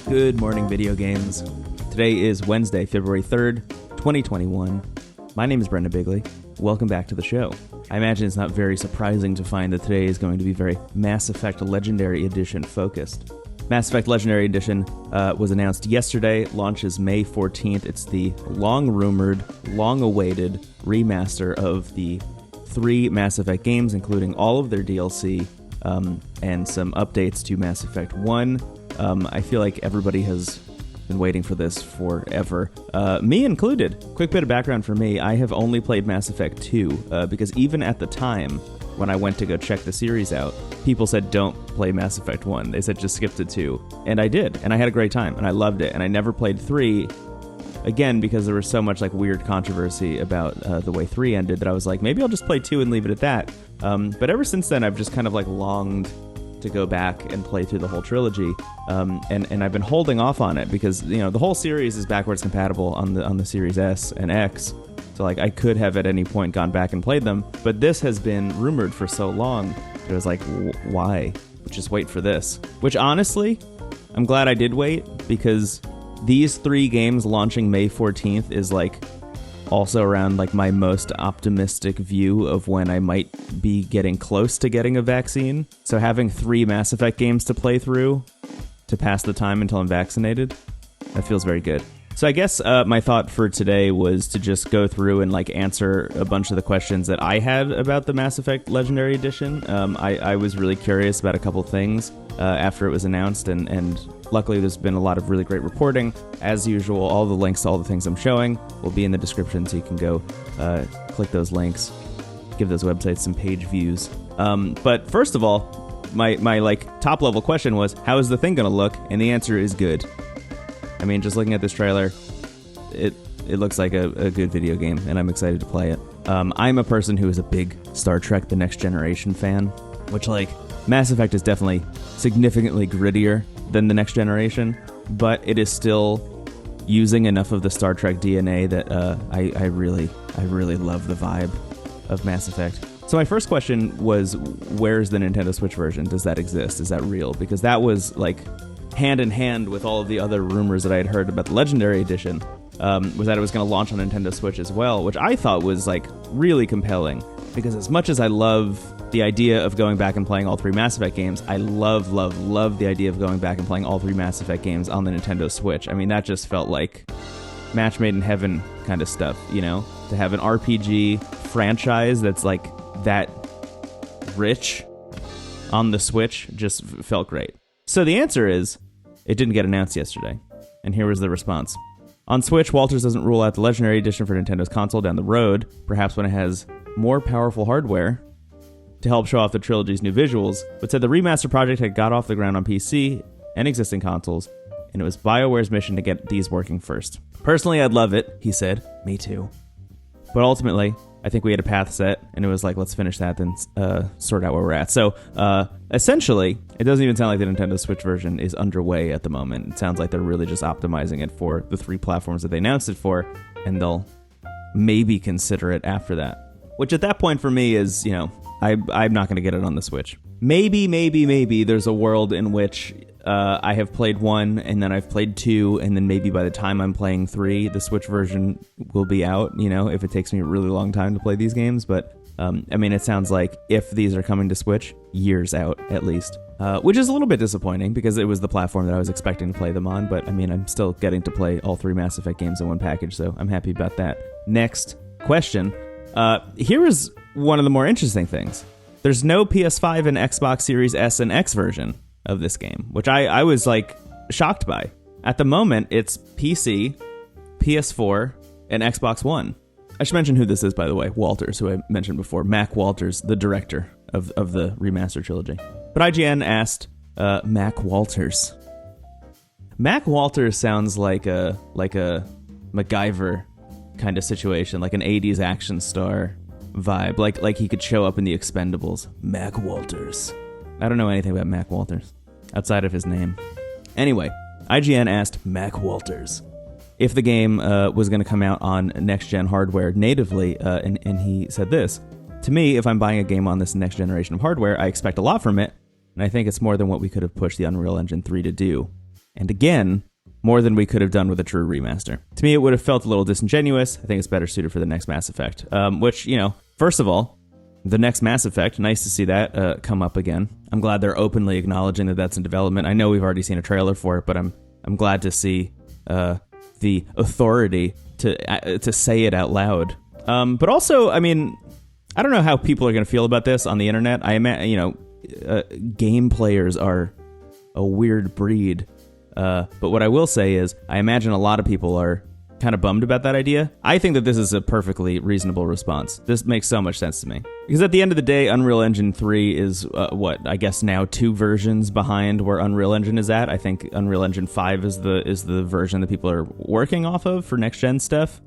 Good morning, video games. Today is Wednesday, February 3rd, 2021. My name is Brendan Bigley. Welcome back to the show. I imagine it's not very surprising to find that today is going to be very Mass Effect Legendary Edition focused. Mass Effect Legendary Edition was announced yesterday, launches May 14th. It's the long-rumored, long-awaited remaster of the 3 Mass Effect games, including all of their DLC and some updates to Mass Effect 1. I feel like everybody has been waiting for this forever, me included. Quick bit of background for me, I have only played Mass Effect 2, because even at the time, when I went to go check the series out, people said don't play Mass Effect 1. They said just skip to 2. And I did, and I had a great time, and I loved it, and I never played 3, again, because there was so much like weird controversy about the way 3 ended that I was like, maybe I'll just play 2 and leave it at that. But ever since then, I've just kind of like longed to go back and play through the whole trilogy, and I've been holding off on it because, you know, the whole series is backwards compatible on the Series S and X, so like I could have at any point gone back and played them, but this has been rumored for so long that I was like, why? Just wait for this. Which honestly, I'm glad I did wait, because these 3 games launching May 14th is like also around like my most optimistic view of when I might be getting close to getting a vaccine. So having 3 Mass Effect games to play through to pass the time until I'm vaccinated, that feels very good. So I guess my thought for today was to just go through and like answer a bunch of the questions that I had about the Mass Effect Legendary Edition. I was really curious about a couple things after it was announced, and luckily there's been a lot of really great reporting. As usual, all the links to all the things I'm showing will be in the description, so you can go click those links, give those websites some page views. But first of all, my like top level question was, how is the thing gonna look? And the answer is good. I mean, just looking at this trailer, it looks like a good video game, and I'm excited to play it. I'm a person who is a big Star Trek The Next Generation fan, which, like, Mass Effect is definitely significantly grittier than The Next Generation, but it is still using enough of the Star Trek DNA that I really love the vibe of Mass Effect. So my first question was, where's the Nintendo Switch version? Does that exist? Is that real? Because that was, like, hand in hand with all of the other rumors that I had heard about the Legendary Edition, was that it was going to launch on Nintendo Switch as well, which I thought was like really compelling, because as much as I love the idea of going back and playing all 3 Mass Effect games, I love the idea of going back and playing all 3 Mass Effect games on the Nintendo Switch. I mean, that just felt like match made in heaven kind of stuff, you know? To have an RPG franchise that's like that rich on the Switch just felt great. So the answer is, it didn't get announced yesterday, and here was the response. On Switch, Walters doesn't rule out the Legendary Edition for Nintendo's console down the road, perhaps when it has more powerful hardware to help show off the trilogy's new visuals, but said the remaster project had got off the ground on PC and existing consoles, and it was BioWare's mission to get these working first. Personally, I'd love it, he said. Me too. But ultimately, I think we had a path set, and it was like, let's finish that, then sort out where we're at. So, essentially, it doesn't even sound like the Nintendo Switch version is underway at the moment. It sounds like they're really just optimizing it for the 3 platforms that they announced it for, and they'll maybe consider it after that. Which at that point for me is, you know, I'm not going to get it on the Switch. Maybe there's a world in which I have played 1, and then I've played 2, and then maybe by the time I'm playing 3, the Switch version will be out, you know, if it takes me a really long time to play these games. But, I mean, it sounds like if these are coming to Switch, years out at least. Which is a little bit disappointing, because it was the platform that I was expecting to play them on. But, I mean, I'm still getting to play all 3 Mass Effect games in one package, so I'm happy about that. Next question. Here is one of the more interesting things. There's no PS5 and Xbox Series S and X version of this game, which I was like shocked by. At the moment, it's PC, PS4, and Xbox One. I should mention who this is, by the way. Walters, who I mentioned before. Mac Walters, the director of the remaster trilogy. But IGN asked, Mac Walters. Mac Walters sounds like a MacGyver kind of situation, like an 80s action star vibe, like he could show up in The Expendables. Mac Walters. I don't know anything about Mac Walters outside of his name. Anyway, IGN asked Mac Walters if the game was going to come out on next-gen hardware natively, and he said this. to me, if I'm buying a game on this next generation of hardware, I expect a lot from it, and I think it's more than what we could have pushed the Unreal Engine 3 to do. And again, more than we could have done with a true remaster. To me, it would have felt a little disingenuous. I think it's better suited for the next Mass Effect, which, first of all, the next Mass Effect, nice to see that come up again. I'm glad they're openly acknowledging that that's in development. I know we've already seen a trailer for it, but I'm glad to see the authority to say it out loud. But also, I mean, I don't know how people are going to feel about this on the internet. I imagine, game players are a weird breed. But what I will say is, I imagine a lot of people are kind of bummed about that idea. I think that this is a perfectly reasonable response. This makes so much sense to me. Because at the end of the day, Unreal Engine 3 is, I guess now 2 versions behind where Unreal Engine is at. I think Unreal Engine 5 is the version that people are working off of for next-gen stuff.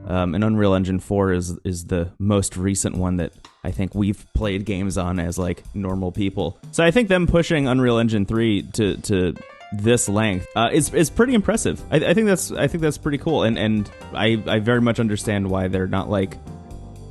And Unreal Engine 4 is the most recent one that I think we've played games on as, like, normal people. So I think them pushing Unreal Engine 3 to this length is pretty impressive. I think that's pretty cool, and I very much understand why they're not like,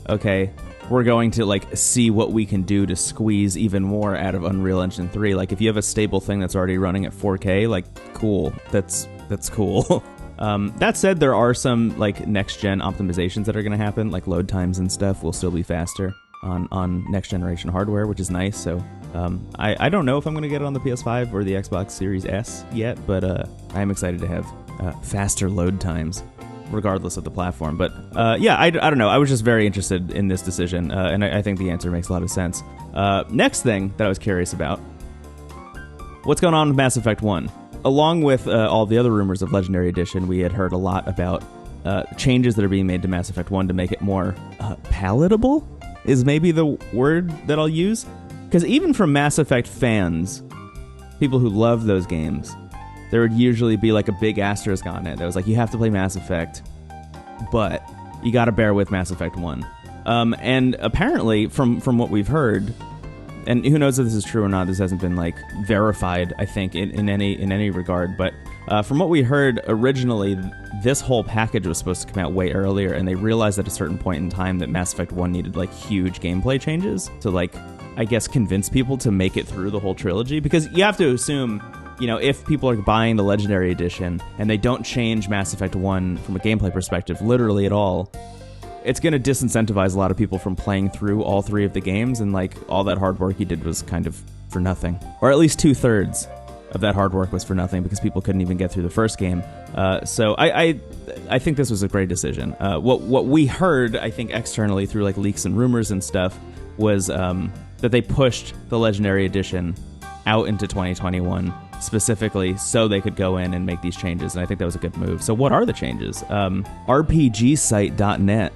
okay, we're going to like see what we can do to squeeze even more out of Unreal Engine 3. Like, if you have a stable thing that's already running at 4K, like, cool, that's cool. That said, there are some like next gen optimizations that are going to happen, like load times and stuff will still be faster on next generation hardware, which is nice. So I don't know if I'm going to get it on the PS5 or the Xbox Series S yet, but I'm excited to have faster load times regardless of the platform. But I don't know. I was just very interested in this decision, and I think the answer makes a lot of sense. Next thing that I was curious about, what's going on with Mass Effect 1? Along with all the other rumors of Legendary Edition, we had heard a lot about changes that are being made to Mass Effect 1 to make it more palatable, is maybe the word that I'll use. Because even from Mass Effect fans, people who love those games, there would usually be like a big asterisk on it that was like, you have to play Mass Effect, but you gotta bear with Mass Effect 1. And apparently, from what we've heard, and who knows if this is true or not, this hasn't been like verified, I think, in any regard, but from what we heard, originally this whole package was supposed to come out way earlier, and they realized at a certain point in time that Mass Effect 1 needed like huge gameplay changes to like, I guess, convince people to make it through the whole trilogy. Because you have to assume, if people are buying the Legendary Edition and they don't change Mass Effect 1 from a gameplay perspective literally at all, it's going to disincentivize a lot of people from playing through all 3 of the games, and like all that hard work you did was kind of for nothing. Or at least 2/3 of that hard work was for nothing because people couldn't even get through the first game. So I think this was a great decision. What we heard, I think, externally through like leaks and rumors and stuff was that they pushed the Legendary Edition out into 2021 specifically so they could go in and make these changes, and I think that was a good move. So what are the changes? RPGsite.net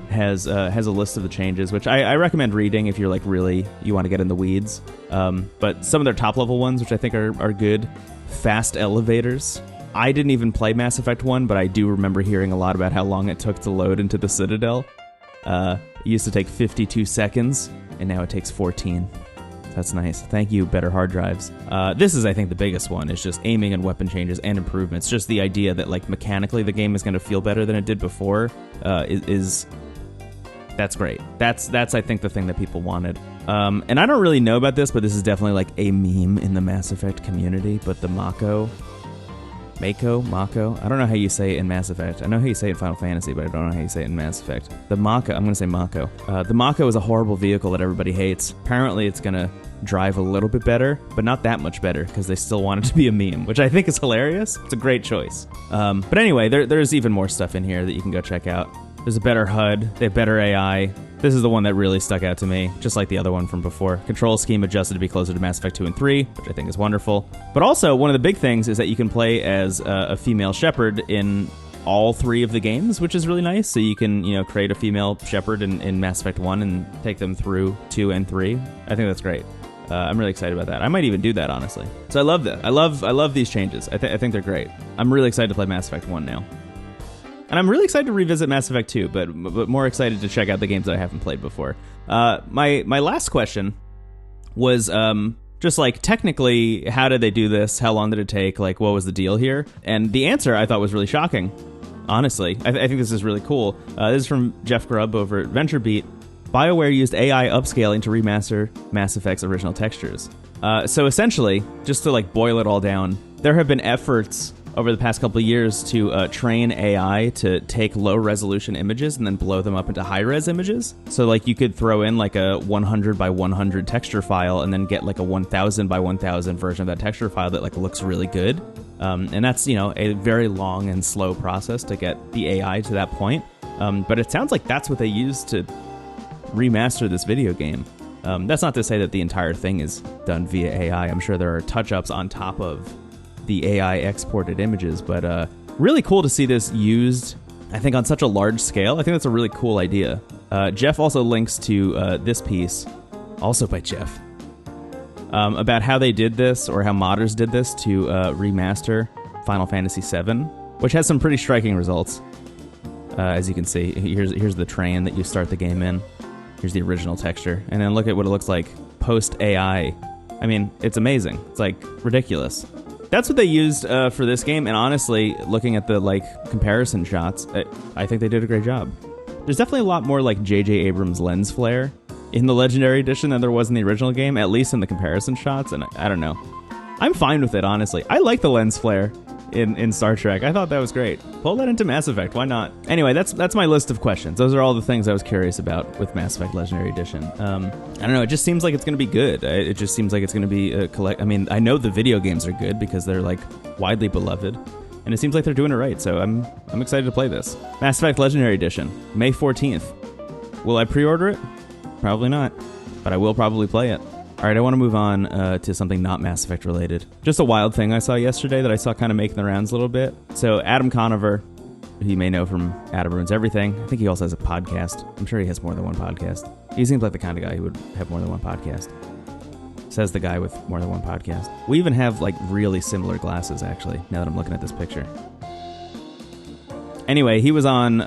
has a list of the changes, which I recommend reading if you're like really, you want to get in the weeds. But some of their top level ones, which I think are good. Fast elevators. I didn't even play Mass Effect 1, but I do remember hearing a lot about how long it took to load into the Citadel. It used to take 52 seconds, and now it takes 14. That's nice. Thank you, better hard drives. This is, I think, the biggest one. It's just aiming and weapon changes and improvements. Just the idea that, like, mechanically the game is going to feel better than it did before that's great. That's I think, the thing that people wanted. And I don't really know about this, but this is definitely, like, a meme in the Mass Effect community, but the Mako. I don't know how you say it in Mass Effect. I know how you say it in Final Fantasy, but I don't know how you say it in Mass Effect. The Mako, I'm going to say Mako. The Mako is a horrible vehicle that everybody hates. Apparently it's going to drive a little bit better, but not that much better, because they still want it to be a meme, which I think is hilarious. It's a great choice. But anyway, there's even more stuff in here that you can go check out. There's a better HUD. They have better AI. This is the one that really stuck out to me, just like the other one from before. Control scheme adjusted to be closer to Mass Effect 2 and 3, which I think is wonderful. But also, one of the big things is that you can play as a female Shepard in all 3 of the games, which is really nice. So you can, create a female Shepard in Mass Effect 1 and take them through 2 and 3. I think that's great. I'm really excited about that. I might even do that, honestly. So I love that. I love these changes. I think they're great. I'm really excited to play Mass Effect 1 now. And I'm really excited to revisit Mass Effect 2, but more excited to check out the games that I haven't played before. My last question was just like, technically, how did they do this? How long did it take? Like, what was the deal here? And the answer I thought was really shocking, honestly. I think this is really cool. This is from Jeff Grubb over at VentureBeat. BioWare used AI upscaling to remaster Mass Effect's original textures. So essentially, just to like boil it all down, there have been efforts over the past couple of years to train AI to take low-resolution images and then blow them up into high-res images. So like you could throw in like a 100 by 100 texture file and then get like a 1000 by 1000 version of that texture file that like looks really good. And that's, you know, a very long and slow process to get the AI to that point. But it sounds like that's what they used to remaster this video game. That's not to say that the entire thing is done via AI. I'm sure there are touch-ups on top of the AI exported images, but really cool to see this used, I think, on such a large scale. I think that's a really cool idea. Jeff also links to this piece, also by Jeff, about how they did this, or how modders did this to remaster Final Fantasy VII, which has some pretty striking results. As you can see, here's the train that you start the game in. Here's the original texture, and then look at what it looks like post AI. I mean, it's amazing. It's like ridiculous. That's what they used for this game, and honestly, looking at the like comparison shots, I think they did a great job. There's definitely a lot more like J.J. Abrams' lens flare in the Legendary Edition than there was in the original game, at least in the comparison shots, and I don't know. I'm fine with it, honestly. I like the lens flare in Star Trek. I thought that was great. Pull that into Mass Effect, why not? Anyway, that's my list of questions. Those are all the things I was curious about with Mass Effect Legendary Edition. I don't know, it just seems like it's going to be good. It just seems like it's going to be a I mean, I know the video games are good because they're like widely beloved, and it seems like they're doing it right, so I'm excited to play this. Mass Effect Legendary Edition, May 14th. Will I pre-order it? Probably not, but I will probably play it. All right, I want to move on to something not Mass Effect related. Just a wild thing I saw yesterday that I saw kind of making the rounds a little bit. So Adam Conover, who you may know from Adam Ruins Everything. I think he also has a podcast. I'm sure he has more than one podcast. He seems like the kind of guy who would have more than one podcast. Says the guy with more than one podcast. We even have like really similar glasses, actually, now that I'm looking at this picture. Anyway, he was on.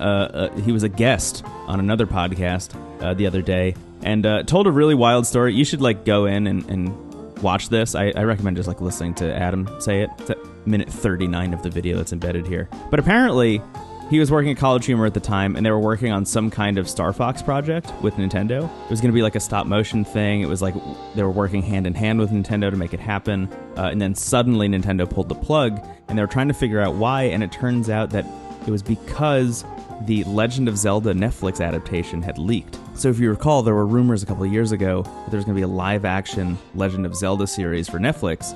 He was a guest on another podcast the other day, and told a really wild story. You should like go in and watch this. I recommend just like listening to Adam say it. It's at minute 39 of the video that's embedded here. But apparently, he was working at College Humor at the time, and they were working on some kind of Star Fox project with Nintendo. It was going to be like a stop motion thing. It was like they were working hand in hand with Nintendo to make it happen. And then suddenly Nintendo pulled the plug, and they were trying to figure out why. And it turns out that it was because the Legend of Zelda Netflix adaptation had leaked. So if you recall, there were rumors a couple of years ago that there was going to be a live-action Legend of Zelda series for Netflix.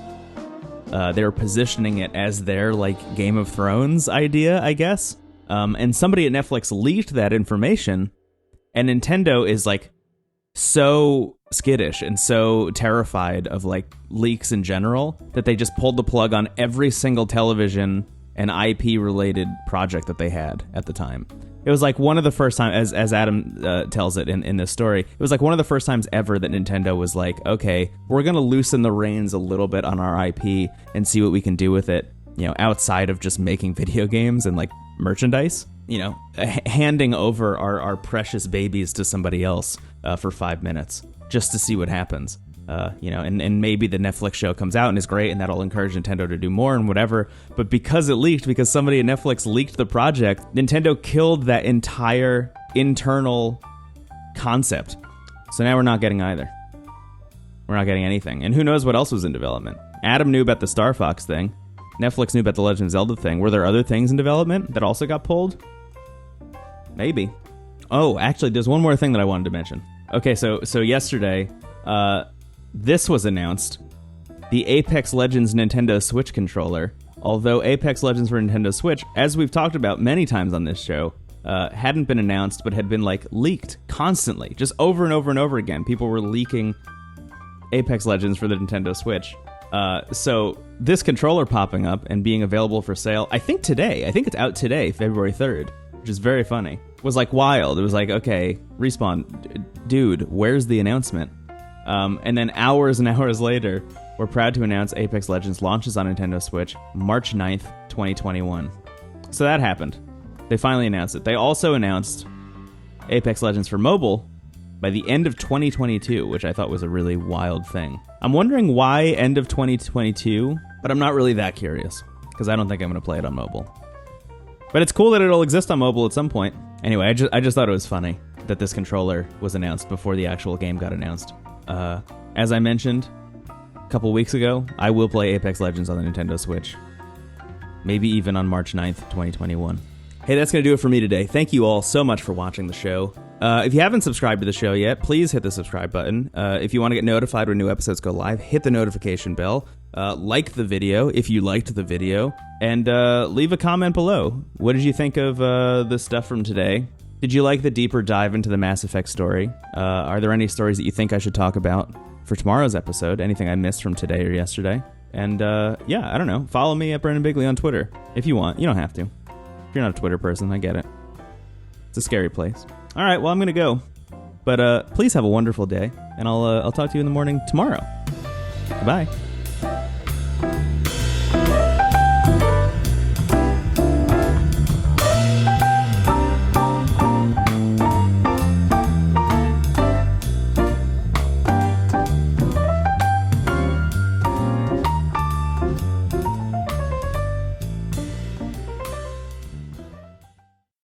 They were positioning it as their like Game of Thrones idea, I guess. And somebody at Netflix leaked that information, and Nintendo is like so skittish and so terrified of like leaks in general that they just pulled the plug on every single television and IP related project that they had at the time. It was like one of the first times, as Adam tells it in this story, it was like one of the first times ever that Nintendo was like, okay, we're going to loosen the reins a little bit on our IP and see what we can do with it, you know, outside of just making video games and like merchandise, you know, handing over our precious babies to somebody else for 5 minutes just to see what happens. You know, and maybe the Netflix show comes out and is great, and that'll encourage Nintendo to do more and whatever. But because it leaked, because somebody at Netflix leaked the project, Nintendo killed that entire internal concept. So now we're not getting either. We're not getting anything. And who knows what else was in development? Adam knew about the Star Fox thing. Netflix knew about the Legend of Zelda thing. Were there other things in development that also got pulled? Maybe. Oh, actually, there's one more thing that I wanted to mention. Okay, so yesterday, this was announced. The Apex Legends Nintendo Switch controller. Although Apex Legends for Nintendo Switch, as we've talked about many times on this show, hadn't been announced, but had been like leaked constantly, just over and over and over again. People were leaking Apex Legends for the Nintendo Switch. So this controller popping up and being available for sale, I think today, I think it's out today, February 3rd, which is very funny, was like wild. It was like, okay, Respawn, dude, where's the announcement? And then hours and hours later, we're proud to announce Apex Legends launches on Nintendo Switch March 9th, 2021. So that happened. They finally announced it. They also announced Apex Legends for mobile by the end of 2022, which I thought was a really wild thing. I'm wondering why end of 2022, but I'm not really that curious, because I don't think I'm going to play it on mobile. But it's cool that it'll exist on mobile at some point. Anyway, I just thought it was funny. that this controller was announced before the actual game got announced. As I mentioned a couple weeks ago, I will play Apex Legends on the Nintendo Switch. Maybe even on March 9th, 2021. Hey, that's going to do it for me today. Thank you all so much for watching the show. If you haven't subscribed to the show yet, please hit the subscribe button. If you want to get notified when new episodes go live, hit the notification bell. Like the video if you liked the video. And leave a comment below. What did you think of the stuff from today? Did you like the deeper dive into the Mass Effect story? Are there any stories that you think I should talk about for tomorrow's episode? Anything I missed from today or yesterday? And yeah, I don't know. Follow me at Brendan Bigley on Twitter if you want. You don't have to. If you're not a Twitter person, I get it. It's a scary place. All right, well, I'm going to go. But please have a wonderful day, and I'll talk to you in the morning tomorrow. Goodbye.